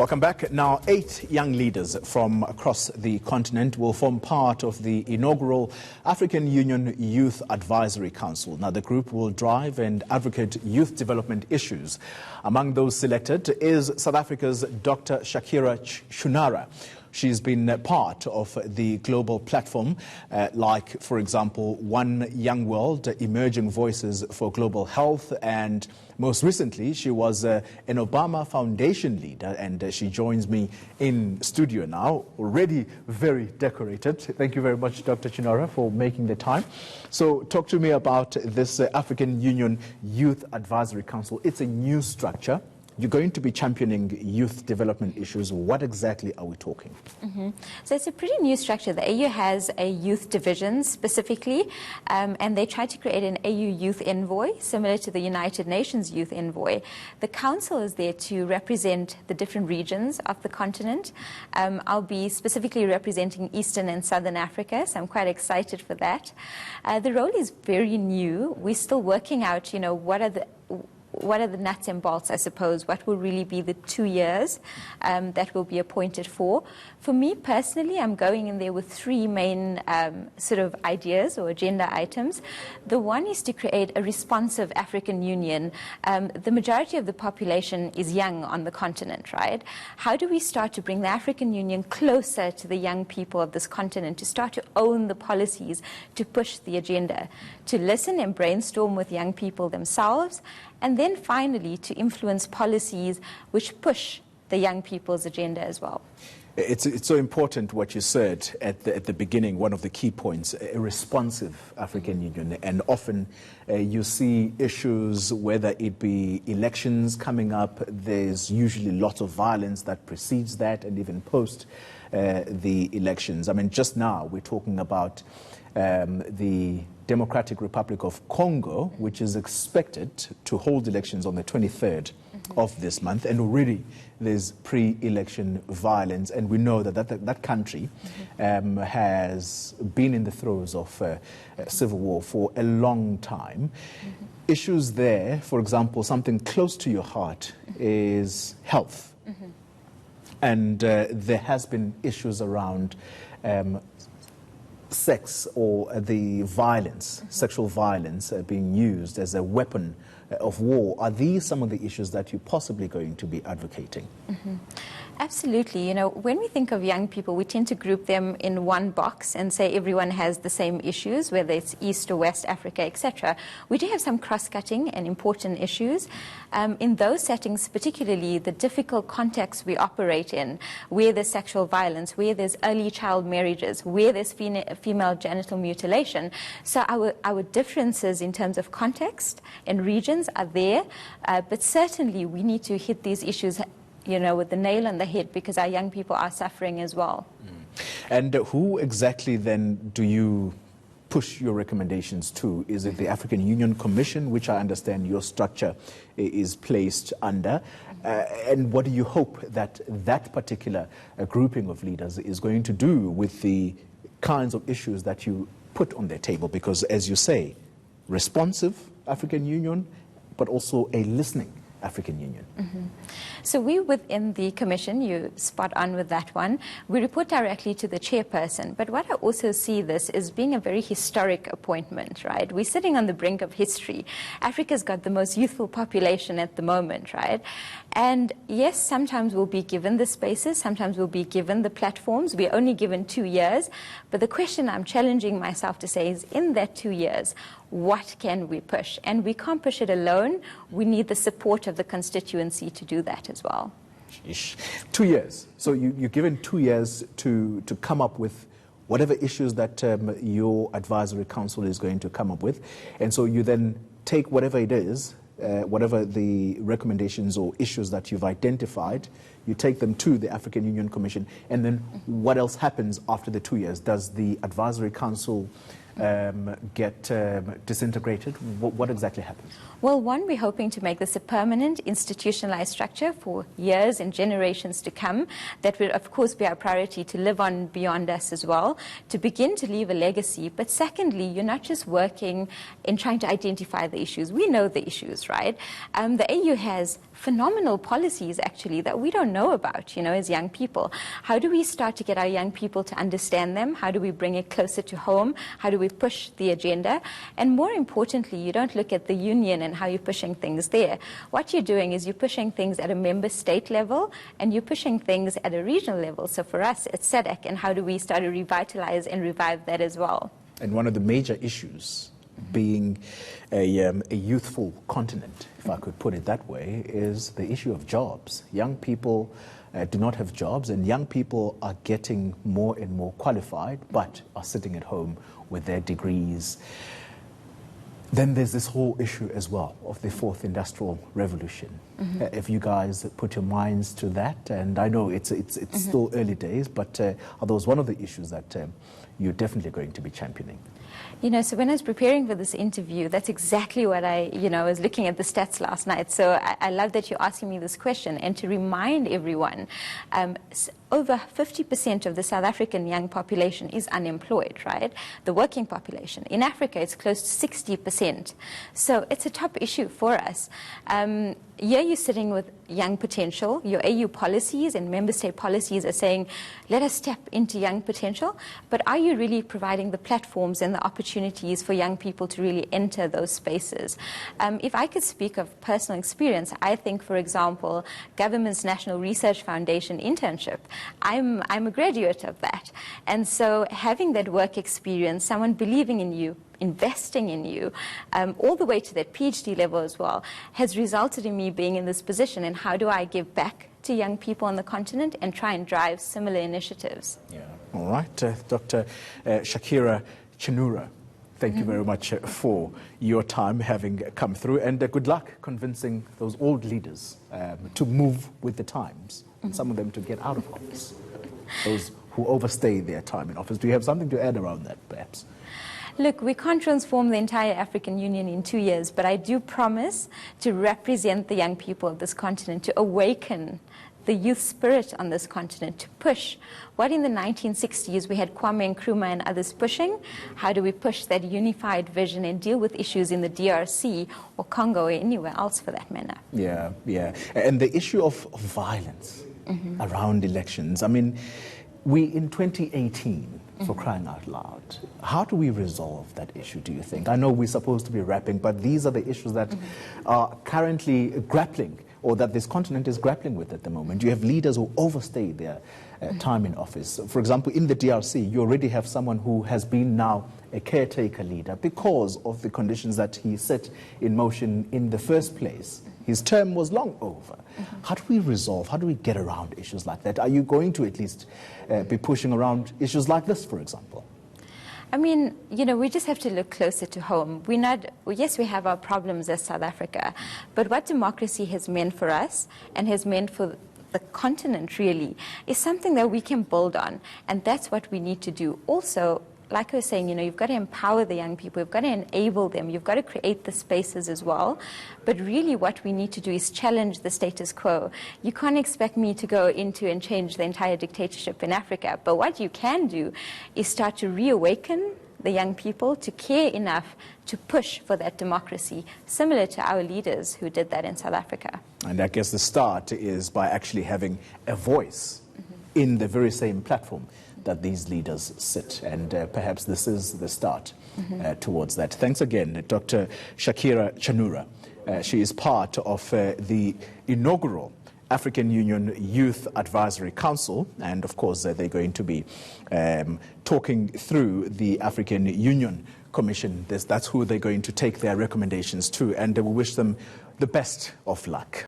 Welcome back. Now, 8 young leaders from across the continent will form part of the inaugural African Union Youth Advisory Council. Now, the group will drive and advocate youth development issues. Among those selected is South Africa's Dr. Shakira Choonara. She's been part of the global platform, like, for example, One Young World, Emerging Voices for Global Health, and most recently, she was an Obama Foundation leader, and she joins me in studio now, already very decorated. Thank you very much, Dr. Choonara, for making the time. So talk to me about this African Union Youth Advisory Council. It's a new structure. You're going to be championing youth development issues. What exactly are we talking? So it's a pretty new structure. The AU has a youth division specifically, and they tried to create an AU youth envoy, similar to the United Nations youth envoy. The council is there to represent the different regions of the continent. I'll be specifically representing Eastern and Southern Africa, so I'm quite excited for that. The role is very new. We're still working out, what are the nuts and bolts, I suppose, what will really be the 2 years that will be appointed for. For me personally, I'm going in there with 3 main sort of ideas or agenda items. The one is to create a responsive African Union. The majority of the population is young on the continent, right? How do we start to bring the African Union closer to the young people of this continent, to start to own the policies, to push the agenda, to listen and brainstorm with young people themselves, and then finally to influence policies which push the young people's agenda as well. It's so important what you said at the beginning, one of the key points, a responsive African Union. And often you see issues, whether it be elections coming up, there's usually lots of violence that precedes that and even post the elections. I mean, just now we're talking about the Democratic Republic of Congo, which is expected to hold elections on the 23rd of this month, and already there's pre-election violence, and we know that country has been in the throes of civil war for a long time. Issues there, for example, something close to your heart is health, and there has been issues around sex or the violence, sexual violence being used as a weapon of war. Are these some of the issues that you're possibly going to be advocating? Absolutely. When we think of young people, we tend to group them in one box and say everyone has the same issues, whether it's East or West Africa, etc. We do have some cross-cutting and important issues. In those settings, particularly the difficult contexts we operate in, where there's sexual violence, where there's early child marriages, where there's female genital mutilation. So our differences in terms of context and regions are there, but certainly we need to hit these issues with the nail on the head, because our young people are suffering as well. And who exactly then do you push your recommendations to? Is it the African Union Commission, which I understand your structure is placed under? And what do you hope that particular grouping of leaders is going to do with the kinds of issues that you put on their table? Because, as you say, responsive African Union, but also a listening African Union. So we within the Commission, you spot on with that one, we report directly to the chairperson. But what I also see this is being a very historic appointment, right? We're sitting on the brink of history. Africa's got the most youthful population at the moment, right? And yes, sometimes we'll be given the spaces, sometimes we'll be given the platforms. We're only given 2 years. But the question I'm challenging myself to say is, in that 2 years, what can we push? And we can't push it alone. We need the support of the constituency to do that as well. 2 years. So you're given 2 years to come up with whatever issues that your advisory council is going to come up with. And so you then take whatever it is, whatever the recommendations or issues that you've identified, you take them to the African Union Commission, and then what else happens after the 2 years? Does the advisory council get disintegrated? What exactly happens? Well, one, we're hoping to make this a permanent institutionalized structure for years and generations to come. That will, of course, be our priority to live on beyond us as well, to begin to leave a legacy. But secondly, you're not just working in trying to identify the issues. We know the issues, right? The AU has phenomenal policies, actually, that we don't know about, as young people. How do we start to get our young people to understand them? How do we bring it closer to home? How do we push the agenda? And more importantly, you don't look at the union and how you're pushing things there. What you're doing is you're pushing things at a member state level and you're pushing things at a regional level. So for us, it's SADC, and how do we start to revitalize and revive that as well? And one of the major issues being a youthful continent, if I could put it that way, is the issue of jobs. Young people do not have jobs, and young people are getting more and more qualified, but are sitting at home with their degrees. Then there's this whole issue as well of the fourth industrial revolution. If you guys put your minds to that, and I know it's still early days, but are those one of the issues that you're definitely going to be championing? So when I was preparing for this interview, that's exactly what I was looking at the stats last night. So I love that you're asking me this question. And to remind everyone, over 50% of the South African young population is unemployed, right? The working population. In Africa, it's close to 60%. So it's a top issue for us. Here you're sitting with young potential. Your AU policies and member state policies are saying, let us step into young potential. But are you really providing the platforms and the opportunities for young people to really enter those spaces? If I could speak of personal experience, I think, for example, Government's National Research Foundation internship, I'm a graduate of that. And so having that work experience, someone believing in you, investing in you, all the way to that PhD level as well, has resulted in me being in this position. And how do I give back to young people on the continent and try and drive similar initiatives? Yeah. All right. Dr. Shakira Choonara, thank you very much for your time having come through, and good luck convincing those old leaders to move with the times, and some of them to get out of office, those who overstay their time in office. Do you have something to add around that, perhaps? Look, we can't transform the entire African Union in 2 years, but I do promise to represent the young people of this continent, to awaken the youth spirit on this continent, to push what in the 1960s we had Kwame Nkrumah and others pushing. How do we push that unified vision and deal with issues in the DRC or Congo or anywhere else for that matter? Yeah, yeah. And the issue of violence around elections. I mean, we in 2018, for crying out loud, how do we resolve that issue, do you think? I know we're supposed to be rapping, but these are the issues that are currently grappling, or that this continent is grappling with at the moment. You have leaders who overstay their time in office. For example, in the DRC, you already have someone who has been now a caretaker leader because of the conditions that he set in motion in the first place. His term was long over. How do we resolve, how do we get around issues like that? Are you going to at least be pushing around issues like this, for example? I mean, we just have to look closer to home. Yes, we have our problems as South Africa, but what democracy has meant for us and has meant for the continent really is something that we can build on, and that's what we need to do. Also, like I was saying, you've got to empower the young people, you've got to enable them, you've got to create the spaces as well. But really what we need to do is challenge the status quo. You can't expect me to go into and change the entire dictatorship in Africa. But what you can do is start to reawaken the young people to care enough to push for that democracy, similar to our leaders who did that in South Africa. And I guess the start is by actually having a voice in the very same platform that these leaders sit, and perhaps this is the start towards that. Thanks again, Dr. Shakira Choonara. She is part of the inaugural African Union Youth Advisory Council, and of course they're going to be talking through the African Union Commission. That's who they're going to take their recommendations to, and we wish them the best of luck.